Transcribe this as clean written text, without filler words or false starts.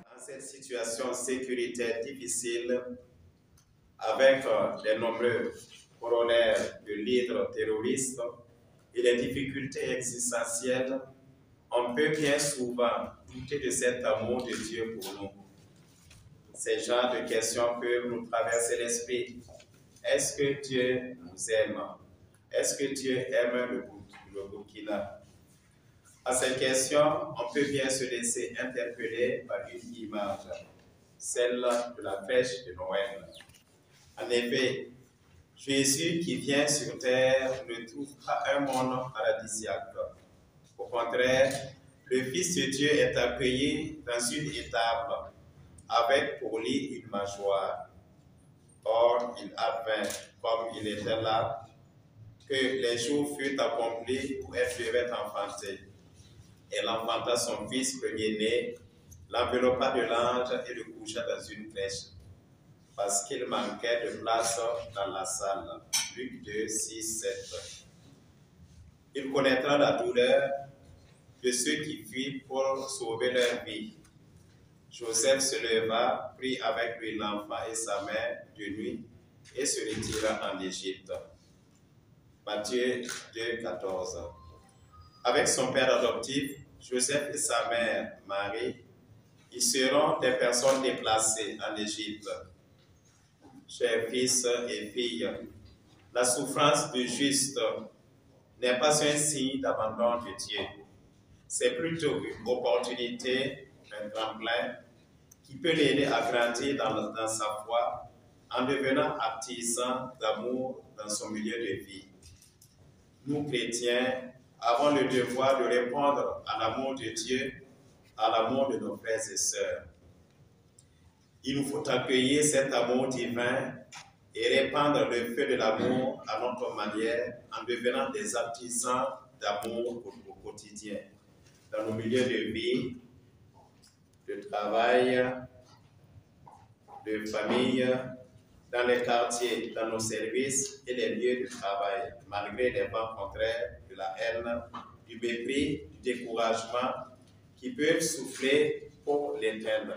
Dans cette situation sécuritaire difficile, avec les nombreux corollaires de l'hydre terroriste et les difficultés existentielles, on peut bien souvent douter de cet amour de Dieu pour nous. Ces genres de questions peuvent nous traverser l'esprit. Est-ce que Dieu nous aime? Est-ce que Dieu aime le Burkina? À ces questions, on peut bien se laisser interpeller par une image, celle de la crèche de Noël. En effet, Jésus qui vient sur terre ne trouve pas un monde paradisiaque. Au contraire, le Fils de Dieu est accueilli dans une étable avec pour lui une mâchoire. Or, il advint, comme il était là, que les jours furent accomplis où elle devait enfanter. Elle enfanta son fils premier-né, l'enveloppa de l'ange et le coucha dans une crèche, parce qu'il manquait de place dans la salle. Luc 2, 6, 7. Il connaîtra la douleur de ceux qui fuient pour sauver leur vie. Joseph se leva, prit avec lui l'enfant et sa mère de nuit et se retira en Égypte. Matthieu 2, 14. Avec son père adoptif, Joseph et sa mère, Marie, ils seront des personnes déplacées en Égypte. Chers fils et filles, la souffrance du juste n'est pas un signe d'abandon de Dieu. C'est plutôt une opportunité, un tremplin, qui peut l'aider à grandir dans sa foi en devenant artisan d'amour dans son milieu de vie. Nous, chrétiens, avons le devoir de répondre à l'amour de Dieu, à l'amour de nos frères et sœurs. Il nous faut accueillir cet amour divin et répandre le feu de l'amour à notre manière en devenant des artisans d'amour au quotidien, dans nos milieux de vie, de travail, de famille, dans les quartiers, dans nos services et les lieux de travail, malgré les vents contraires de la haine, du mépris, du découragement qui peuvent souffler pour l'éteindre.